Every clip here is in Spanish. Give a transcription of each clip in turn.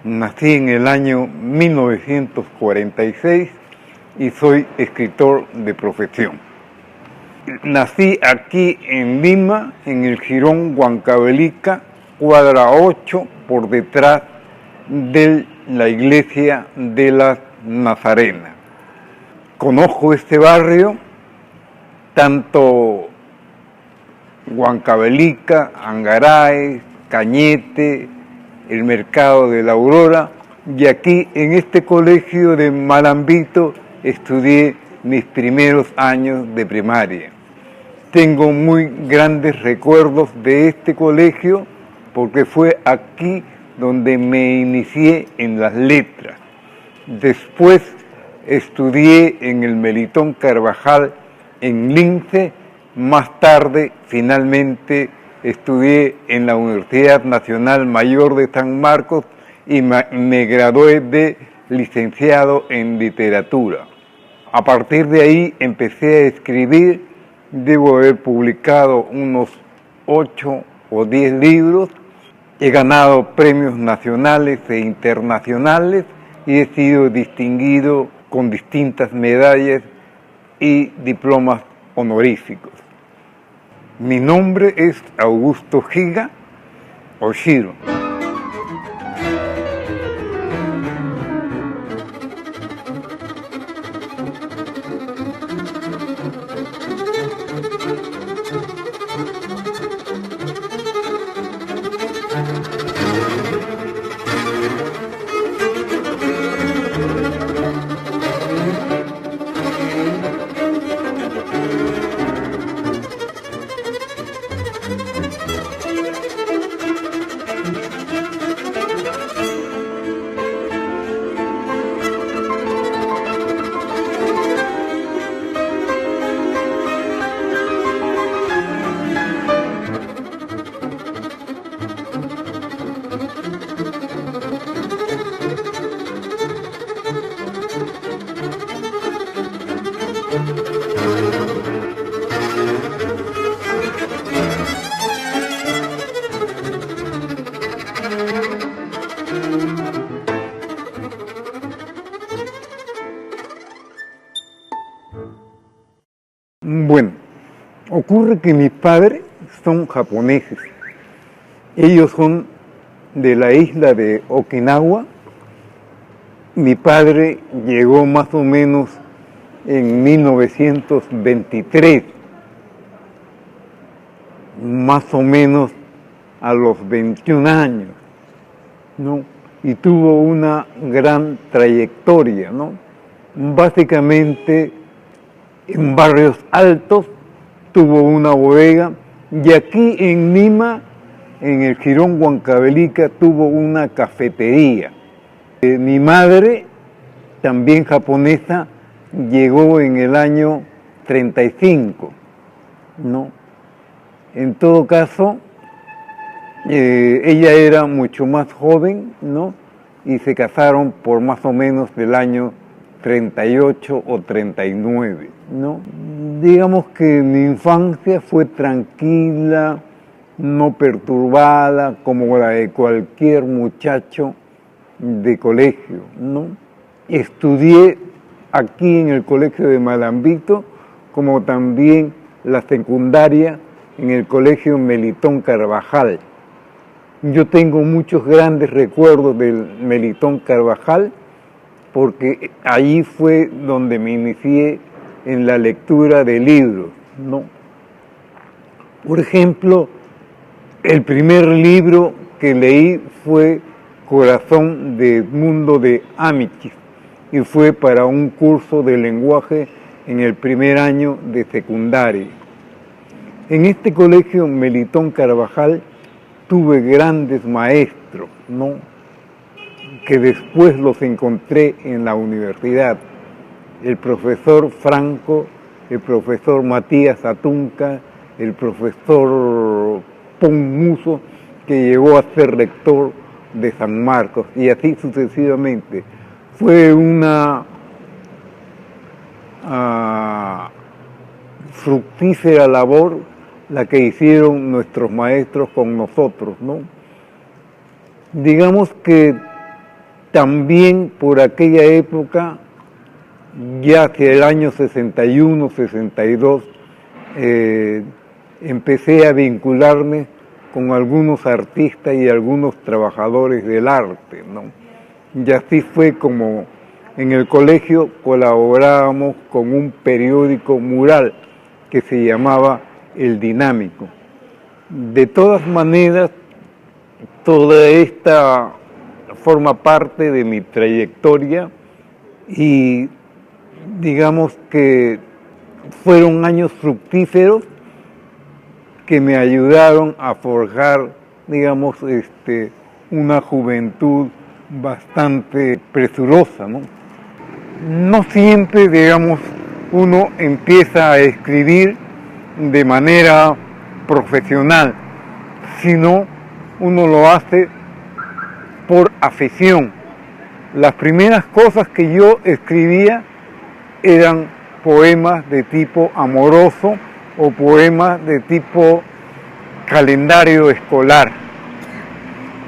Nací en el año 1946 y soy escritor de profesión. Nací aquí en Lima, en el Jirón Huancavelica, cuadra 8, por detrás de la iglesia de las Nazarenas. Conozco este barrio, tanto Huancavelica, Angaraes, Cañete, el Mercado de la Aurora, y aquí en este colegio de Malambito estudié mis primeros años de primaria. Tengo muy grandes recuerdos de este colegio porque fue aquí donde me inicié en las letras. Después estudié en el Melitón Carvajal en Lince. Más tarde, finalmente, estudié en la Universidad Nacional Mayor de San Marcos y me gradué de licenciado en literatura. A partir de ahí empecé a escribir. Debo haber publicado unos 8 o 10 libros. He ganado premios nacionales e internacionales y he sido distinguido con distintas medallas y diplomas honoríficos. Mi nombre es Augusto Giga Oshiro. Bueno, ocurre que mis padres son japoneses. Ellos son de la isla de Okinawa. Mi padre llegó más o menos en 1923, más o menos a los 21 años, ¿no? Y tuvo una gran trayectoria, ¿no? Básicamente en Barrios Altos tuvo una bodega y aquí en Lima, en el Jirón Huancavelica, tuvo una cafetería. Mi madre, también japonesa, llegó en el año 35, ¿no? En todo caso, ella era mucho más joven, ¿no? Y se casaron por más o menos del año 38 o 39, ¿no? Digamos que mi infancia fue tranquila, no perturbada, como la de cualquier muchacho de colegio, ¿no? Estudié aquí en el colegio de Malambito, como también la secundaria en el colegio Melitón Carvajal. Yo tengo muchos grandes recuerdos del Melitón Carvajal, porque allí fue donde me inicié en la lectura de libros, ¿no? Por ejemplo, el primer libro que leí fue Corazón de Edmundo de Amichis y fue para un curso de lenguaje en el primer año de secundaria. En este colegio Melitón Carvajal tuve grandes maestros, ¿no? Que después los encontré en la universidad. El profesor Franco, el profesor Matías Atunca, el profesor Ponmuso, que llegó a ser rector de San Marcos, y así sucesivamente. Fue una fructífera labor la que hicieron nuestros maestros con nosotros, ¿no? Digamos que también por aquella época, ya hacia el año 61, 62, empecé a vincularme con algunos artistas y algunos trabajadores del arte, ¿no? Y así fue como en el colegio colaborábamos con un periódico mural que se llamaba El Dinámico. De todas maneras, toda esta forma parte de mi trayectoria y digamos que fueron años fructíferos que me ayudaron a forjar, digamos, una juventud bastante presurosa, ¿no? No siempre, digamos, uno empieza a escribir de manera profesional, sino uno lo hace por afición. Las primeras cosas que yo escribía eran poemas de tipo amoroso o poemas de tipo calendario escolar.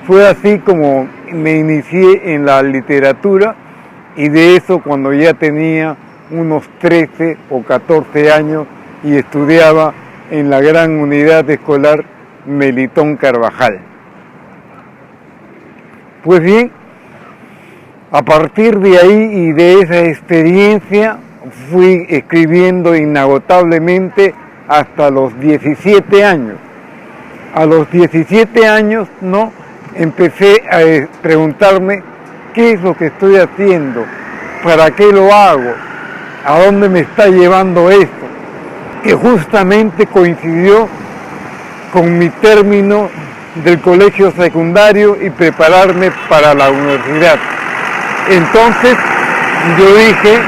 Fue así como me inicié en la literatura y de eso cuando ya tenía unos 13 o 14 años y estudiaba en la gran unidad escolar Melitón Carvajal. Pues bien, a partir de ahí y de esa experiencia fui escribiendo inagotablemente hasta los 17 años. A los 17 años, ¿no?, empecé a preguntarme qué es lo que estoy haciendo, para qué lo hago, a dónde me está llevando esto, que justamente coincidió con mi término del colegio secundario y prepararme para la universidad. Entonces yo dije,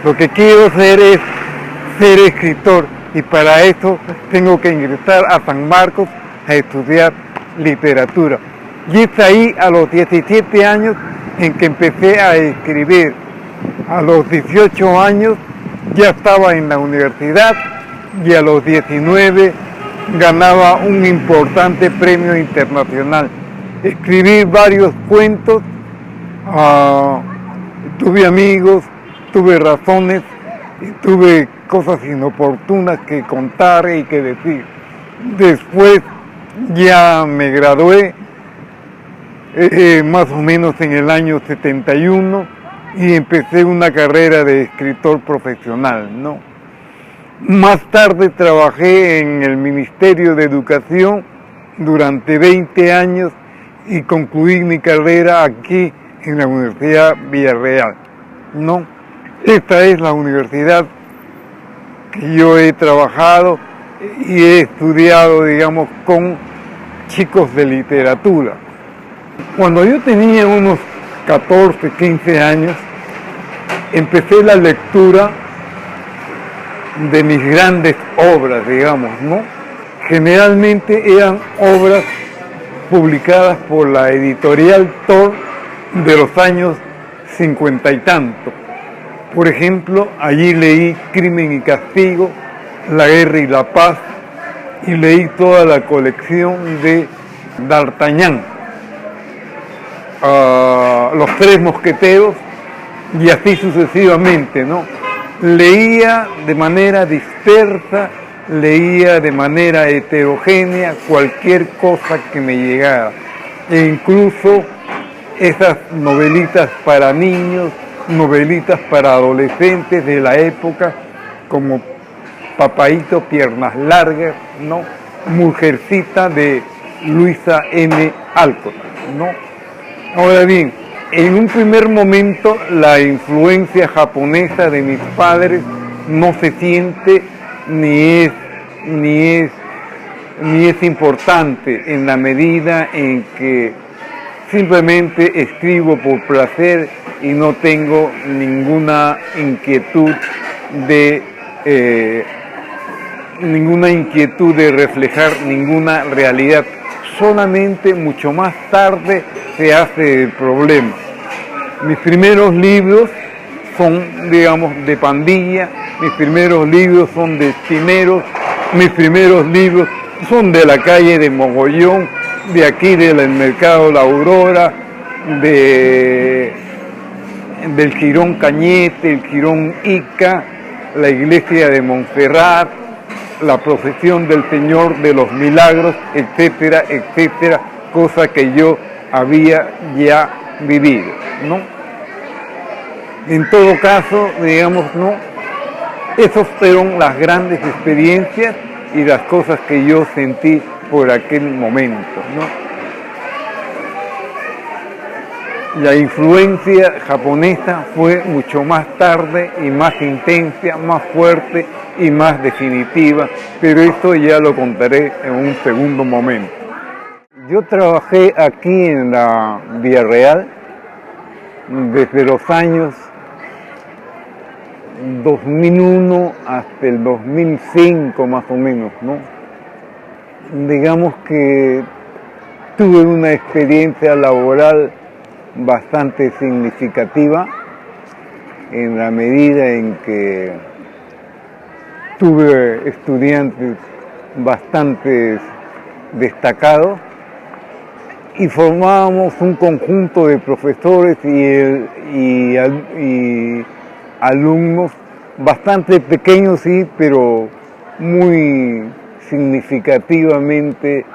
lo que quiero hacer es ser escritor y para eso tengo que ingresar a San Marcos a estudiar literatura. Y es ahí a los 17 años en que empecé a escribir. A los 18 años ya estaba en la universidad y a los 19 ganaba un importante premio internacional. Escribí varios cuentos, tuve amigos, tuve razones y tuve cosas inoportunas que contar y que decir. Después ya me gradué, más o menos en el año 71, y empecé una carrera de escritor profesional, ¿no? Más tarde trabajé en el Ministerio de Educación durante 20 años y concluí mi carrera aquí en la Universidad Villarreal, ¿no? Esta es la universidad que yo he trabajado y he estudiado, digamos, con chicos de literatura. Cuando yo tenía unos 14, 15 años, empecé la lectura de mis grandes obras, digamos, ¿no? Generalmente eran obras publicadas por la editorial Thor de los años 50 y tanto. Por ejemplo, allí leí Crimen y Castigo, La Guerra y la Paz, y leí toda la colección de D'Artagnan, Los Tres Mosqueteros, y así sucesivamente, ¿no? Leía de manera dispersa, leía de manera heterogénea cualquier cosa que me llegara, e incluso esas novelitas para niños, novelitas para adolescentes de la época, como Papaíto Piernas Largas, ¿no? Mujercita de Luisa M. Alcott, ¿no? Ahora bien, en un primer momento la influencia japonesa de mis padres no se siente ni es importante en la medida en que simplemente escribo por placer y no tengo ninguna inquietud de reflejar ninguna realidad. Solamente mucho más tarde se hace el problema. Mis primeros libros son, digamos, de pandilla, mis primeros libros son de estimeros, mis primeros libros son de la calle de Mogollón, de aquí del mercado La Aurora, del Jirón Cañete, el Jirón Ica, la iglesia de Montserrat, la procesión del Señor de los Milagros, etcétera, etcétera, cosa que yo había ya vivido, ¿no? En todo caso, digamos, ¿no? Esas fueron las grandes experiencias y las cosas que yo sentí por aquel momento, ¿no? La influencia japonesa fue mucho más tarde y más intensa, más fuerte y más definitiva, pero esto ya lo contaré en un segundo momento. Yo trabajé aquí en la Villarreal desde los años 2001 hasta el 2005 más o menos, ¿no? Digamos que tuve una experiencia laboral bastante significativa en la medida en que tuve estudiantes bastante destacados y formábamos un conjunto de profesores y alumnos bastante pequeños, sí, pero muy significativamente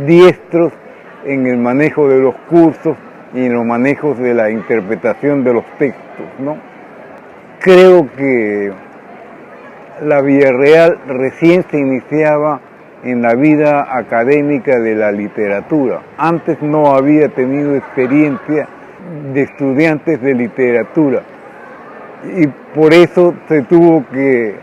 diestros en el manejo de los cursos y en los manejos de la interpretación de los textos, ¿no? Creo que la Villarreal recién se iniciaba en la vida académica de la literatura. Antes no había tenido experiencia de estudiantes de literatura y por eso se tuvo que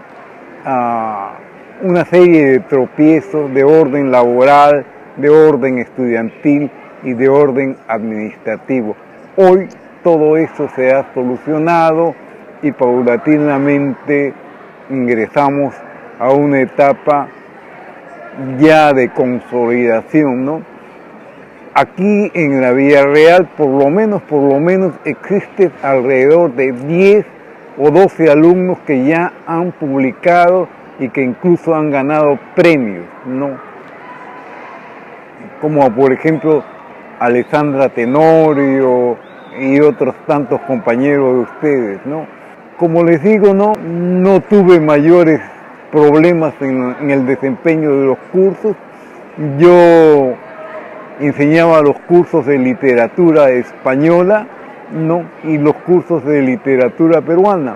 una serie de tropiezos de orden laboral, de orden estudiantil y de orden administrativo. Hoy todo eso se ha solucionado y paulatinamente ingresamos a una etapa ya de consolidación, ¿no? Aquí en la Villarreal por lo menos existe alrededor de 10 o 12 alumnos que ya han publicado y que incluso han ganado premios, ¿no? Como por ejemplo Alessandra Tenorio y otros tantos compañeros de ustedes, ¿no? Como les digo, no tuve mayores problemas en el desempeño de los cursos. Yo enseñaba los cursos de literatura española, ¿no? Y los cursos de literatura peruana.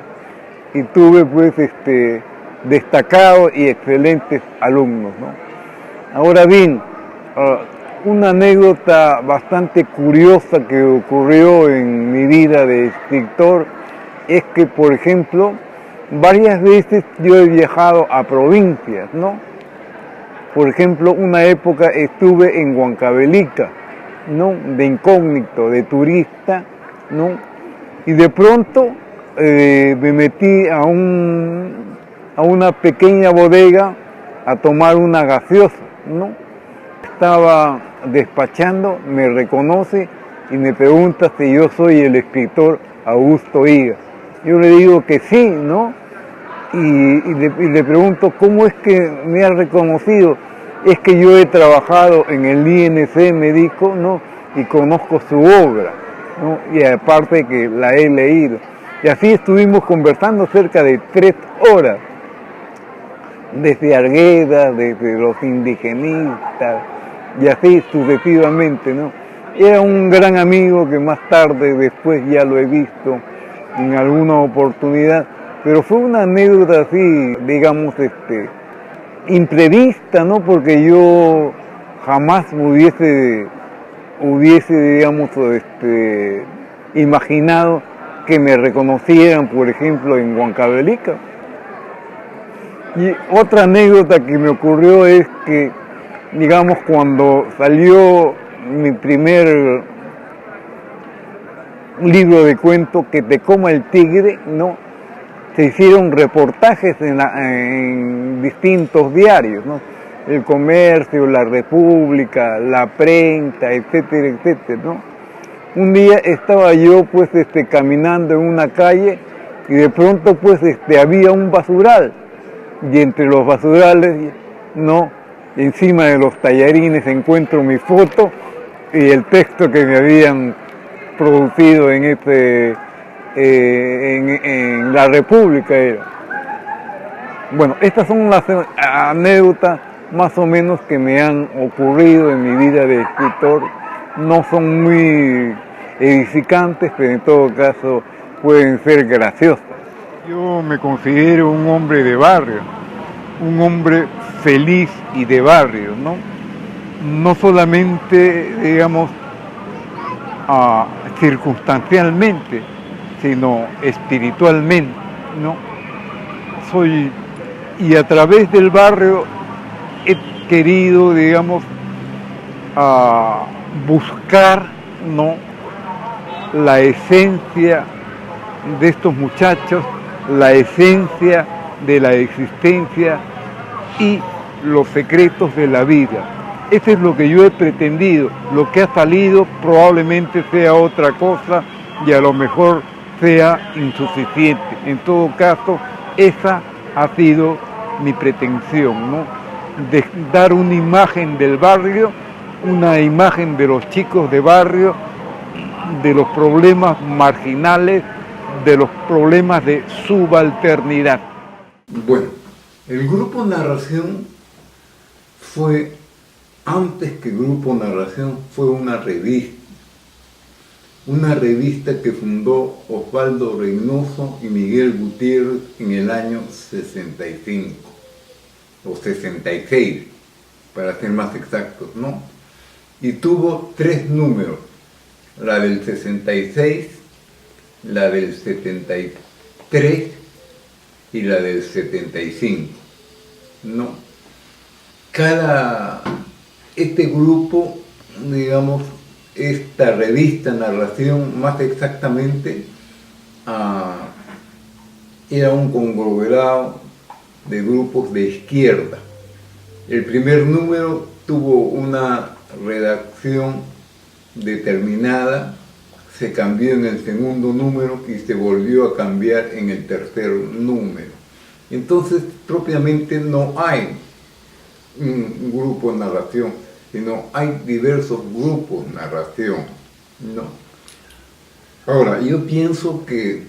Y tuve pues destacados y excelentes alumnos, ¿no? Ahora bien, una anécdota bastante curiosa que ocurrió en mi vida de escritor es que, por ejemplo, varias veces yo he viajado a provincias, ¿no? Por ejemplo, una época estuve en Huancavelica, ¿no? De incógnito, de turista, ¿no? Y de pronto me metí a una pequeña bodega a tomar una gaseosa, ¿no? Estaba despachando, me reconoce y me pregunta si yo soy el escritor Augusto Higa. Yo le digo que sí, ¿no? Y le pregunto, ¿cómo es que me ha reconocido? Es que yo he trabajado en el INC, me dijo, ¿no? Y conozco su obra, ¿no? Y aparte que la he leído. Y así estuvimos conversando cerca de 3 horas. Desde Argueda, desde los indigenistas, y así sucesivamente, ¿no? Era un gran amigo que más tarde, después ya lo he visto en alguna oportunidad, pero fue una anécdota así, digamos, imprevista, ¿no? Porque yo jamás hubiese, digamos, imaginado que me reconocieran, por ejemplo, en Huancavelica. Y otra anécdota que me ocurrió es que, digamos, cuando salió mi primer libro de cuentos, Que te coma el tigre, ¿no? Se hicieron reportajes en distintos diarios, ¿no? El Comercio, La República, La Prensa, etcétera, etcétera, ¿no? Un día estaba yo, pues, caminando en una calle y de pronto, pues, había un basural. Y entre los basurales, ¿no? Encima de los tallarines encuentro mi foto y el texto que me habían producido en en la República era. Bueno, estas son las anécdotas más o menos que me han ocurrido en mi vida de escritor. No son muy edificantes, pero en todo caso pueden ser graciosas. Yo me considero un hombre de barrio, un hombre feliz y de barrio, ¿no? No solamente, digamos, circunstancialmente, sino espiritualmente, ¿no? Y a través del barrio he querido, digamos, buscar, ¿no?, la esencia de estos muchachos, la esencia de la existencia y los secretos de la vida. Eso es lo que yo he pretendido. Lo que ha salido probablemente sea otra cosa y a lo mejor sea insuficiente. En todo caso, esa ha sido mi pretensión, ¿no? De dar una imagen del barrio, una imagen de los chicos de barrio, de los problemas marginales, de los problemas de subalternidad. Bueno, el Grupo Narración fue, antes que Grupo Narración, fue una revista que fundó Osvaldo Reynoso y Miguel Gutiérrez en el año 65, o 66, para ser más exactos, ¿no? Y tuvo 3 números, la del 66, la del 73 y la del 75, ¿no? Este grupo, digamos, esta revista Narración, más exactamente, era un conglomerado de grupos de izquierda. El primer número tuvo una redacción determinada, se cambió en el segundo número y se volvió a cambiar en el tercer número. Entonces, propiamente no hay un grupo de narración, sino hay diversos grupos de narración, ¿no? Ahora, yo pienso que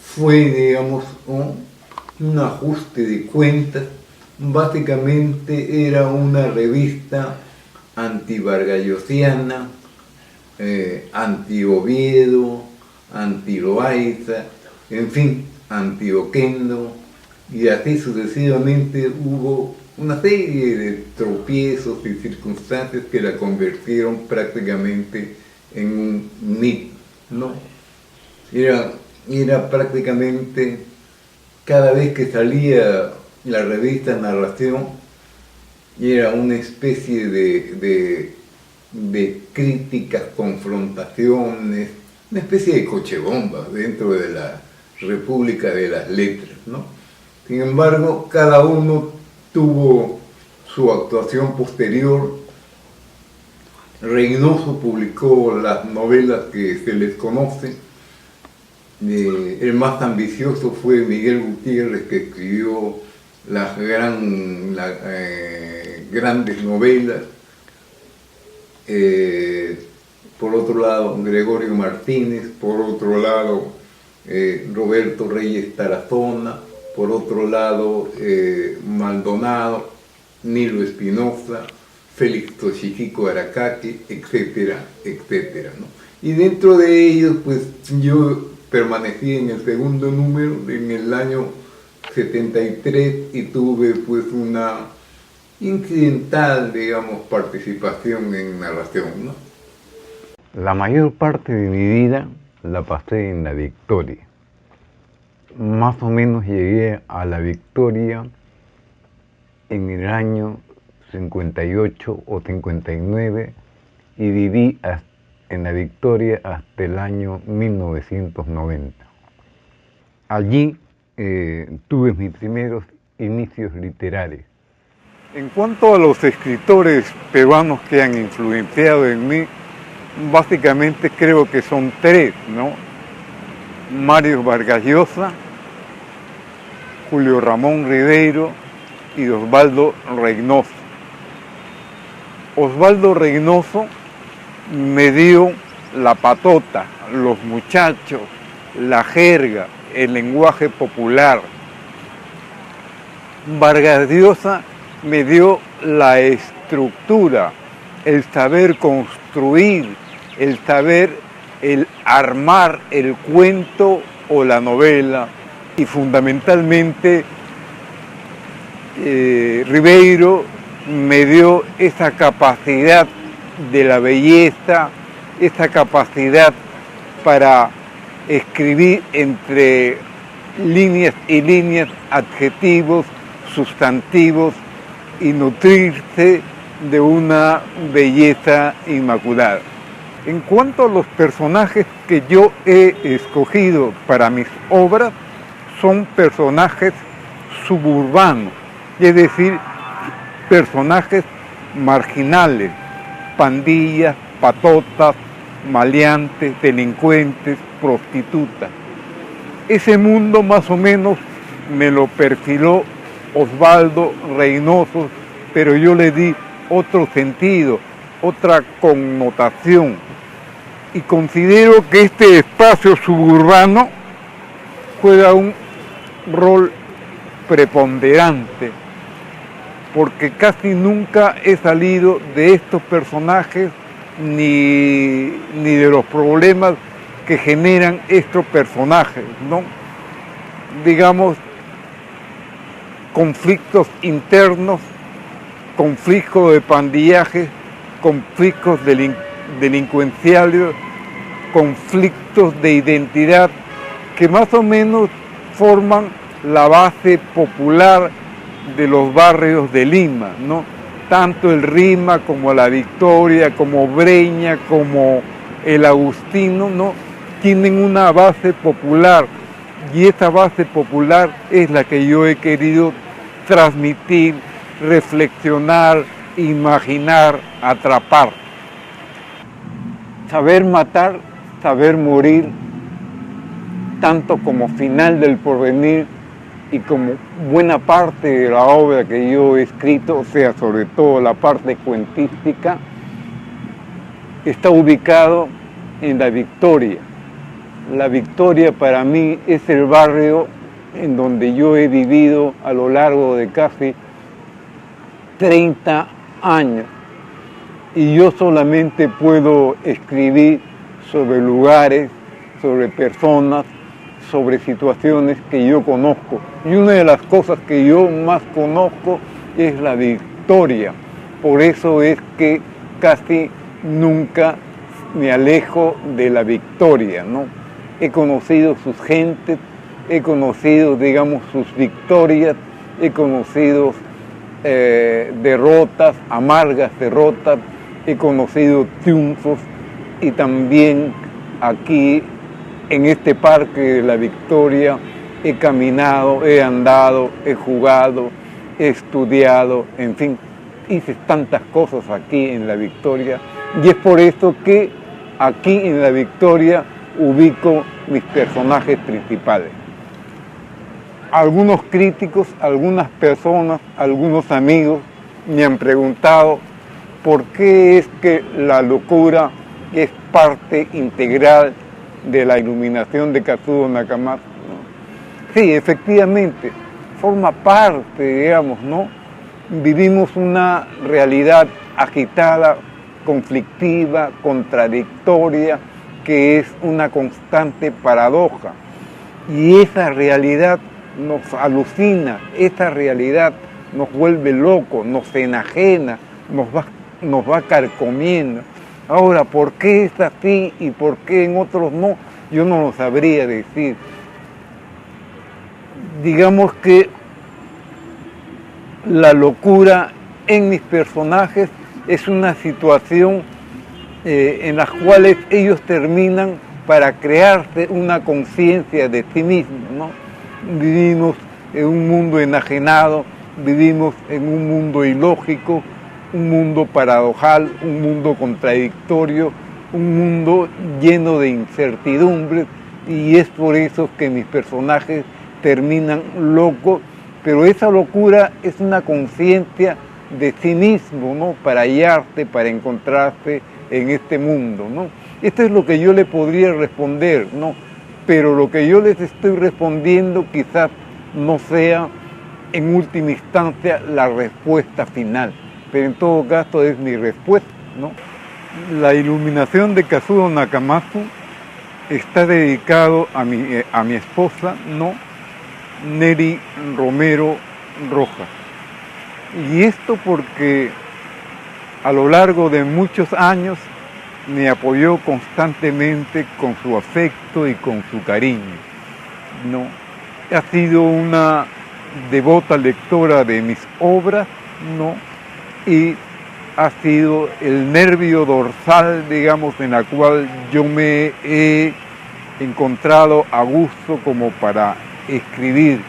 fue, digamos, un ajuste de cuentas. Básicamente era una revista anti-vargallosiana, anti-Oviedo, anti-Loaiza, en fin, anti-Oquendo, y así sucesivamente. Hubo una serie de tropiezos y circunstancias que la convirtieron prácticamente en un mito, ¿no? Era prácticamente, cada vez que salía la revista Narración, era una especie de críticas, confrontaciones, una especie de cochebomba dentro de la República de las Letras, ¿no? Sin embargo, cada uno tuvo su actuación posterior. Reynoso publicó las novelas que se les conoce. El más ambicioso fue Miguel Gutiérrez, que escribió las grandes novelas. Por otro lado, Gregorio Martínez. Por otro lado, Roberto Reyes Tarazona. Por otro lado, Maldonado, Nilo Espinosa, Félix Toshihiko Arakaki, etcétera, etcétera, ¿no? Y dentro de ellos, pues yo permanecí en el segundo número en el año 73 y tuve pues una incidental, digamos, participación en narración, ¿no? La mayor parte de mi vida la pasé en La Victoria. Más o menos llegué a La Victoria en el año 58 o 59 y viví en La Victoria hasta el año 1990. Allí tuve mis primeros inicios literarios. En cuanto a los escritores peruanos que han influenciado en mí, básicamente creo que son 3, ¿no? Mario Vargas Llosa, Julio Ramón Ribeiro y Osvaldo Reynoso. Osvaldo Reynoso me dio la patota, los muchachos, la jerga, el lenguaje popular. Vargas Llosa me dio la estructura, el saber construir, el saber, el armar el cuento o la novela, y fundamentalmente Ribeiro me dio esa capacidad de la belleza, esa capacidad para escribir entre líneas y líneas adjetivos, sustantivos y nutrirse de una belleza inmaculada. En cuanto a los personajes que yo he escogido para mis obras, son personajes suburbanos, es decir, personajes marginales, pandillas, patotas, maleantes, delincuentes, prostitutas. Ese mundo más o menos me lo perfiló Osvaldo Reynoso, pero yo le di otro sentido, otra connotación. Y considero que este espacio suburbano juega un rol preponderante, porque casi nunca he salido de estos personajes ni de los problemas que generan estos personajes, ¿no? Digamos, conflictos internos, conflictos de pandillaje, conflictos delincuenciales, conflictos de identidad que más o menos forman la base popular de los barrios de Lima, ¿no? Tanto el Rima como la Victoria, como Breña, como el Agustino, ¿no? Tienen una base popular, y esa base popular es la que yo he querido transmitir, reflexionar, imaginar, atrapar. Saber matar, saber morir, tanto como final del porvenir y como buena parte de la obra que yo he escrito, o sea, sobre todo la parte cuentística, está ubicado en La Victoria. La Victoria para mí es el barrio en donde yo he vivido a lo largo de casi 30 años. Y yo solamente puedo escribir sobre lugares, sobre personas, sobre situaciones que yo conozco. Y una de las cosas que yo más conozco es La Victoria. Por eso es que casi nunca me alejo de La Victoria, ¿no? He conocido sus gentes, he conocido, digamos, sus victorias, he conocido derrotas, amargas derrotas, he conocido triunfos, y también aquí en este parque de La Victoria he caminado, he andado, he jugado, he estudiado, en fin, hice tantas cosas aquí en La Victoria, y es por eso que aquí en La Victoria ubico mis personajes principales. Algunos críticos, algunas personas, algunos amigos me han preguntado por qué es que la locura es parte integral de la iluminación de Kazuo Nakamatsu, ¿no? Sí, efectivamente, forma parte, digamos, ¿no? Vivimos una realidad agitada, conflictiva, contradictoria, que es una constante paradoja. Y esa realidad nos alucina, esa realidad nos vuelve locos, nos enajena, nos va carcomiendo. Ahora, ¿por qué es así y por qué en otros no? Yo no lo sabría decir. Digamos que la locura en mis personajes es una situación en las cuales ellos terminan para crearse una conciencia de sí mismos, ¿no? Vivimos en un mundo enajenado, vivimos en un mundo ilógico, un mundo paradojal, un mundo contradictorio, un mundo lleno de incertidumbres, y es por eso que mis personajes terminan locos, pero esa locura es una conciencia de sí mismo, ¿no? Para hallarse, para encontrarse en este mundo, ¿no? Esto es lo que yo le podría responder, ¿no? Pero lo que yo les estoy respondiendo quizás no sea en última instancia la respuesta final, pero en todo caso es mi respuesta, ¿no? La iluminación de Kazuo Nakamatsu está dedicado a mi esposa, ¿no? Neri Romero Rojas. Y esto porque a lo largo de muchos años me apoyó constantemente con su afecto y con su cariño, ¿no? Ha sido una devota lectora de mis obras, ¿no? Y ha sido el nervio dorsal, digamos, en la cual yo me he encontrado a gusto como para escribir.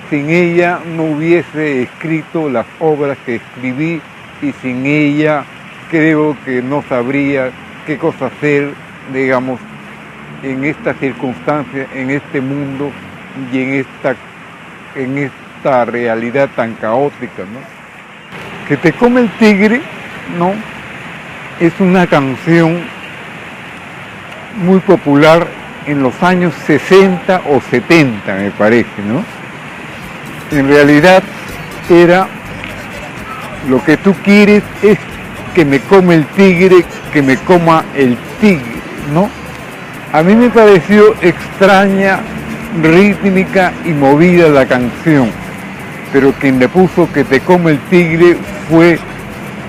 Sin ella no hubiese escrito las obras que escribí y sin ella creo que no sabría qué cosa hacer, digamos, en esta circunstancia, en este mundo y en esta realidad tan caótica, ¿no? Que te come el tigre, ¿no? Es una canción muy popular en los años 60 o 70, me parece, ¿no? En realidad era: lo que tú quieres es que me come el tigre, que me coma el tigre, ¿no? A mí me pareció extraña, rítmica y movida la canción, pero quien le puso que te come el tigre fue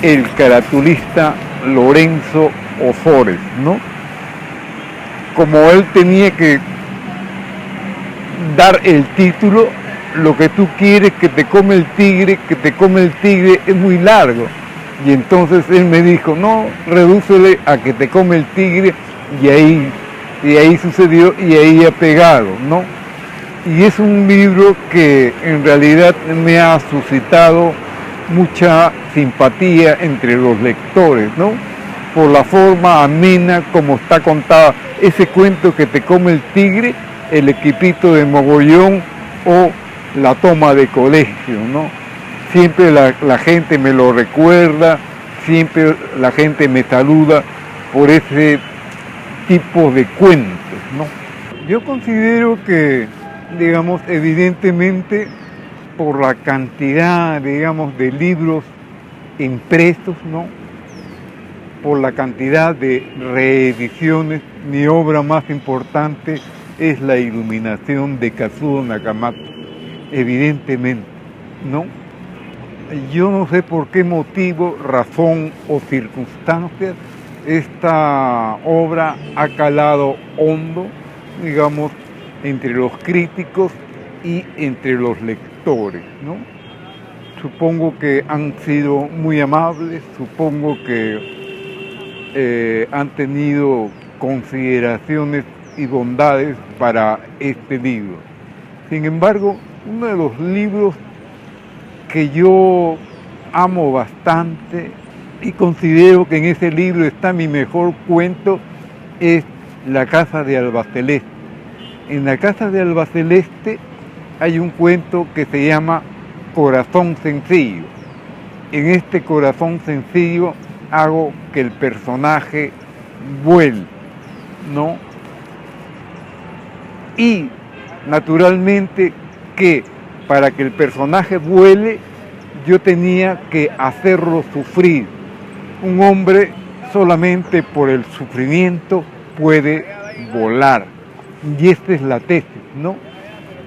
el caratulista Lorenzo Ozores, ¿no? Como él tenía que dar el título, lo que tú quieres que te come el tigre, que te come el tigre, es muy largo. Y entonces él me dijo: no, redúcele a que te come el tigre, y ahí sucedió, y ahí ha pegado, ¿no? Y es un libro que en realidad me ha suscitado mucha simpatía entre los lectores, ¿no? Por la forma amena como está contada ese cuento que te come el tigre, el equipito de mogollón o la toma de colegio, ¿no? Siempre la gente me lo recuerda, siempre la gente me saluda por ese tipo de cuentos, ¿no? Yo considero que, digamos, evidentemente por la cantidad, digamos, de libros impresos, ¿no? Por la cantidad de reediciones, mi obra más importante es La iluminación de Kazuo Nakamatsu, evidentemente, ¿no? Yo no sé por qué motivo, razón o circunstancias, esta obra ha calado hondo, digamos, entre los críticos y entre los lectores, ¿no? Supongo que han sido muy amables, supongo que han tenido consideraciones y bondades para este libro. Sin embargo, uno de los libros que yo amo bastante y considero que en ese libro está mi mejor cuento es La casa de Albaceleste. En La casa de Albaceleste hay un cuento que se llama Corazón Sencillo. En este corazón sencillo hago que el personaje vuele, ¿no? Y naturalmente que para que el personaje vuele yo tenía que hacerlo sufrir. Un hombre solamente por el sufrimiento puede volar. Y esta es la tesis, ¿no?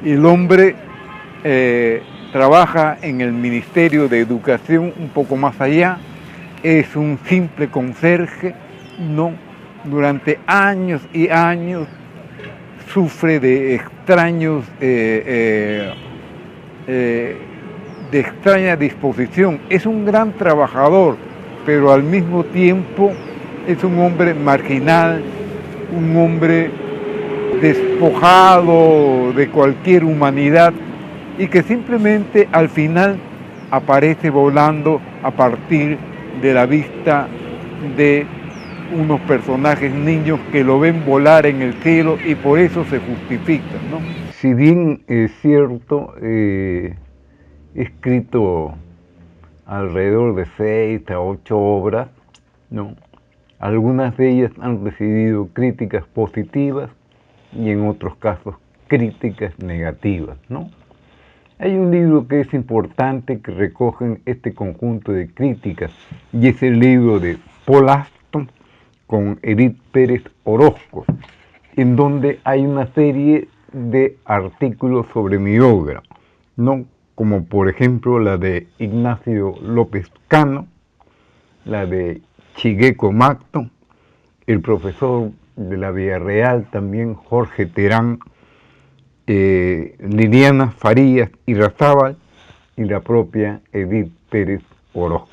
El hombre trabaja en el Ministerio de Educación un poco más allá, es un simple conserje, ¿no? Durante años y años sufre de extraña disposición. Es un gran trabajador, pero al mismo tiempo es un hombre marginal, un hombre despojado de cualquier humanidad y que simplemente al final aparece volando a partir de la vista de unos personajes niños que lo ven volar en el cielo y por eso se justifican, ¿no? Si bien es cierto, he escrito alrededor de 6 a 8 obras, ¿no? Algunas de ellas han recibido críticas positivas y en otros casos críticas negativas, ¿no? Hay un libro que es importante que recoge este conjunto de críticas y es el libro de Paul Aston con Edith Pérez Orozco, en donde hay una serie de artículos sobre mi obra, ¿no? Como por ejemplo la de Ignacio López Cano, la de Chigueco Macto, el profesor de la Villarreal también, Jorge Terán, Liliana Farías Irrazábal y la propia Edith Pérez Orozco.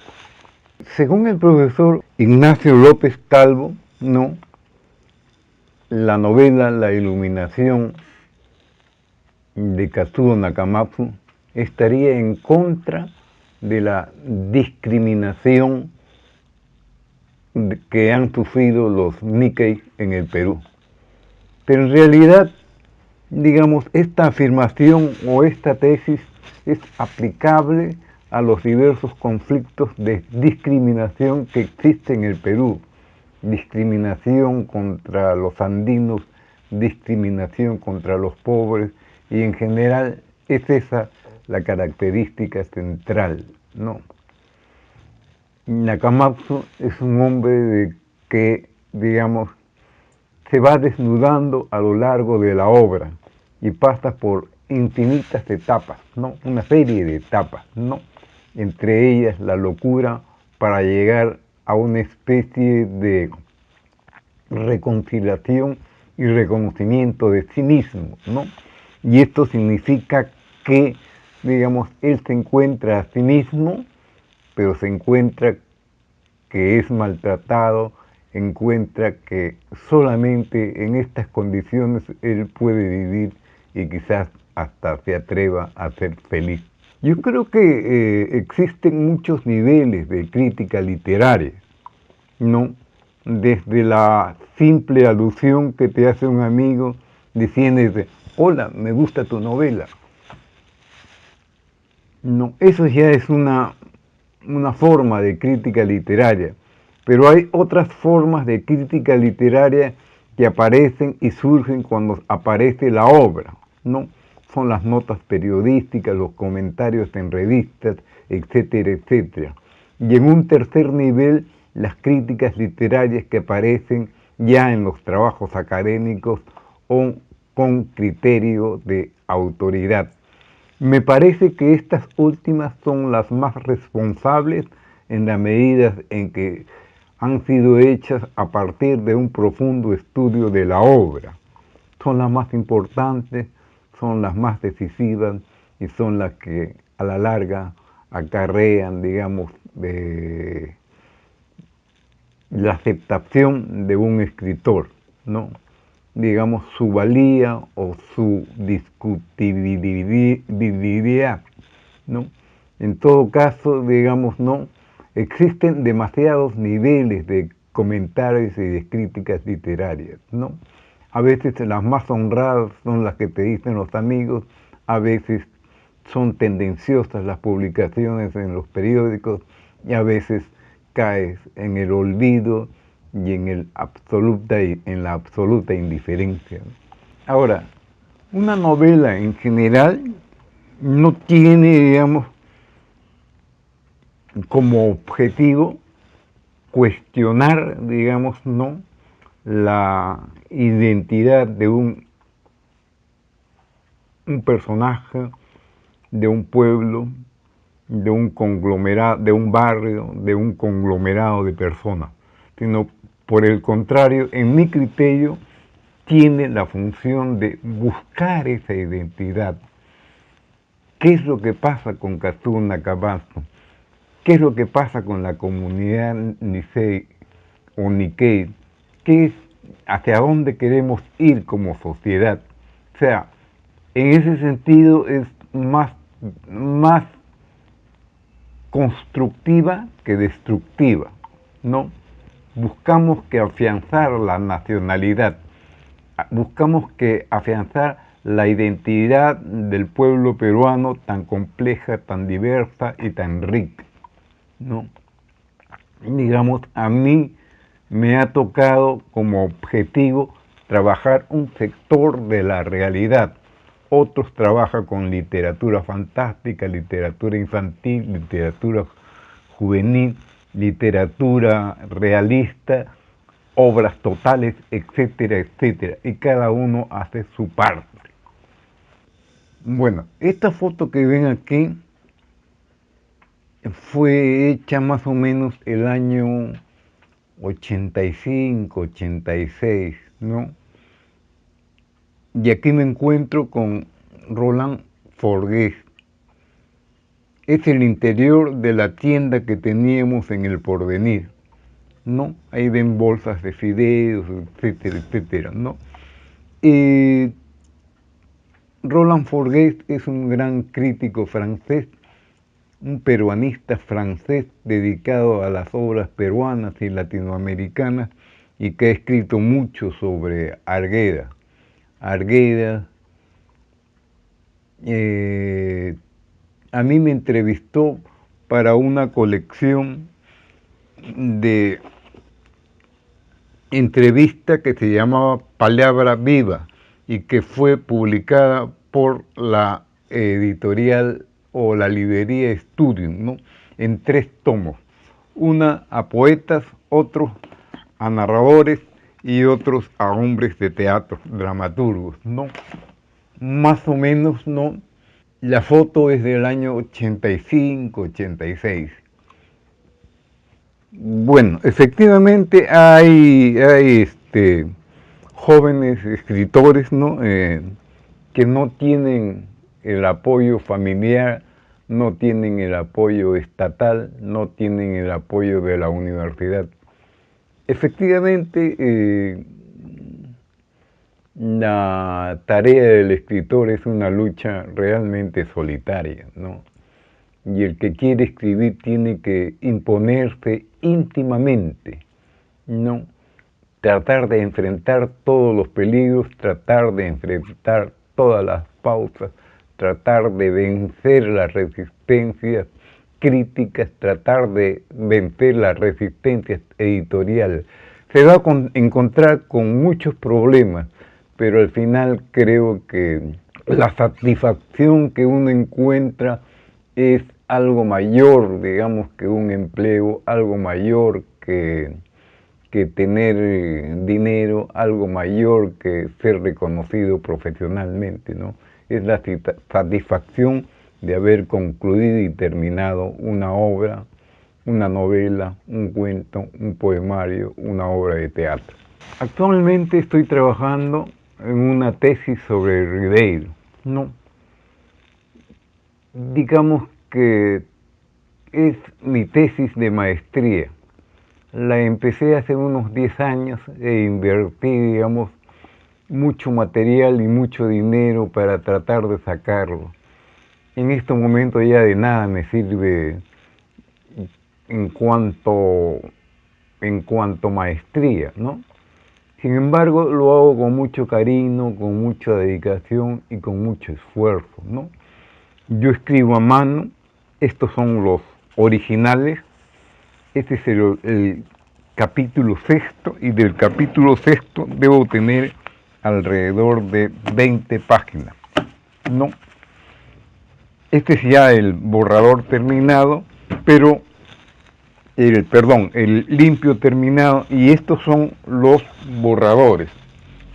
Según el profesor Ignacio López Calvo, no, la novela La Iluminación de Kazuo Nakamatsu estaría en contra de la discriminación que han sufrido los Nikkei en el Perú. Pero en realidad, digamos, esta afirmación o esta tesis es aplicable a los diversos conflictos de discriminación que existen en el Perú. Discriminación contra los andinos, discriminación contra los pobres, y en general es esa la característica central, ¿no? Nakamatsu es un hombre que, digamos, se va desnudando a lo largo de la obra y pasa por infinitas etapas, ¿no? Una serie de etapas, ¿no? Entre ellas la locura para llegar a una especie de reconciliación y reconocimiento de sí mismo, ¿no? Y esto significa que, digamos, él se encuentra a sí mismo, pero se encuentra que es maltratado, encuentra que solamente en estas condiciones él puede vivir y quizás hasta se atreva a ser feliz. Yo creo que existen muchos niveles de crítica literaria, ¿no? Desde la simple alusión que te hace un amigo diciéndote, hola, me gusta tu novela. No, eso ya es una forma de crítica literaria, pero hay otras formas de crítica literaria que aparecen y surgen cuando aparece la obra, ¿no? Son las notas periodísticas, los comentarios en revistas, etcétera, etcétera. Y en un tercer nivel, las críticas literarias que aparecen ya en los trabajos académicos o con criterio de autoridad. Me parece que estas últimas son las más responsables en la medida en que han sido hechas a partir de un profundo estudio de la obra. Son las más importantes, son las más decisivas y son las que a la larga acarrean, digamos, de la aceptación de un escritor, ¿no? Digamos, su valía o su discutibilidad, ¿no? En todo caso, digamos, ¿no? Existen demasiados niveles de comentarios y de críticas literarias, ¿no? A veces las más honradas son las que te dicen los amigos, a veces son tendenciosas las publicaciones en los periódicos y a veces caes en el olvido y en la absoluta indiferencia. Ahora, una novela en general no tiene, digamos, como objetivo cuestionar, digamos, no la identidad de un personaje, de un pueblo, de un conglomerado, de un barrio, de un conglomerado de personas, sino por el contrario, en mi criterio, tiene la función de buscar esa identidad. ¿Qué es lo que pasa con Kazuo Nakamatsu? ¿Qué es lo que pasa con la comunidad Nisei o Nikkei? ¿Qué es hacia dónde queremos ir como sociedad? O sea, en ese sentido es más constructiva que destructiva, ¿no? Buscamos que afianzar la nacionalidad, buscamos que afianzar la identidad del pueblo peruano tan compleja, tan diversa y tan rica, ¿no? Digamos, a mí me ha tocado como objetivo trabajar un sector de la realidad. Otros trabajan con literatura fantástica, literatura infantil, literatura juvenil, literatura realista, obras totales, etcétera, etcétera. Y cada uno hace su parte. Bueno, esta foto que ven aquí fue hecha más o menos el año 85, 86, ¿no? Y aquí me encuentro con Roland Forgués. Es el interior de la tienda que teníamos en El Porvenir, ¿no? Ahí ven bolsas de fideos, etcétera, etcétera, ¿no? Roland Forgués es un gran crítico francés, un peruanista francés dedicado a las obras peruanas y latinoamericanas y que ha escrito mucho sobre Argueda. Argueda, a mí me entrevistó para una colección de entrevista que se llamaba Palabra Viva y que fue publicada por la editorial o la librería Studium, ¿no? En 3 tomos, una a poetas, otros a narradores y otros a hombres de teatro, dramaturgos, ¿no? Más o menos, ¿no? La foto es del año 85, 86. Bueno, efectivamente hay jóvenes escritores, ¿no? Que no tienen el apoyo familiar, no tienen el apoyo estatal, no tienen el apoyo de la universidad. Efectivamente, la tarea del escritor es una lucha realmente solitaria, ¿no? Y el que quiere escribir tiene que imponerse íntimamente, ¿no? Tratar de enfrentar todos los peligros, tratar de enfrentar todas las pausas, tratar de vencer las resistencias críticas, tratar de vencer las resistencias editoriales. Se va a encontrar con muchos problemas, pero al final creo que la satisfacción que uno encuentra es algo mayor, digamos, que un empleo, algo mayor que tener dinero, algo mayor que ser reconocido profesionalmente, ¿no? Es la satisfacción de haber concluido y terminado una obra, una novela, un cuento, un poemario, una obra de teatro. Actualmente estoy trabajando en una tesis sobre Ribeiro, ¿no? Digamos que es mi tesis de maestría. La empecé hace unos 10 años e invertí, digamos, mucho material y mucho dinero para tratar de sacarlo. En este momento ya de nada me sirve en cuanto maestría, ¿no? Sin embargo, lo hago con mucho cariño, con mucha dedicación y con mucho esfuerzo, ¿no? Yo escribo a mano, estos son los originales, este es el capítulo 6 y del capítulo 6 debo tener alrededor de 20 páginas, ¿no? Este es ya el borrador terminado, pero el limpio terminado, y estos son los borradores.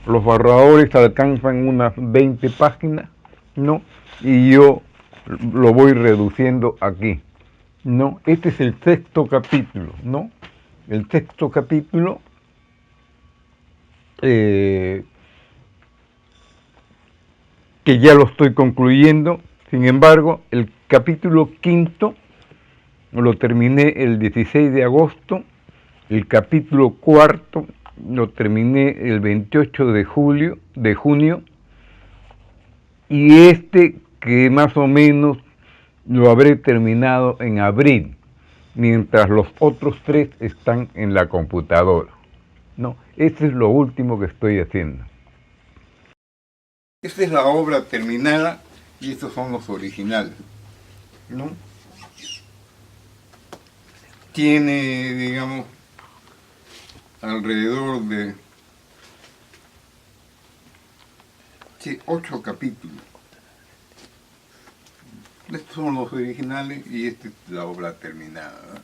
Los borradores alcanzan unas 20 páginas, ¿no? Y yo lo voy reduciendo aquí, ¿no? Este es el 6º capítulo, ¿no? El 6º capítulo que ya lo estoy concluyendo. Sin embargo, el capítulo 5 lo terminé el 16 de agosto, el capítulo 4 lo terminé el 28 de junio, y este que más o menos lo habré terminado en abril, mientras los otros 3 están en la computadora. No, este es lo último que estoy haciendo. Esta es la obra terminada y estos son los originales, ¿no? Tiene, digamos, alrededor de 8 capítulos. Estos son los originales y esta es la obra terminada, ¿verdad?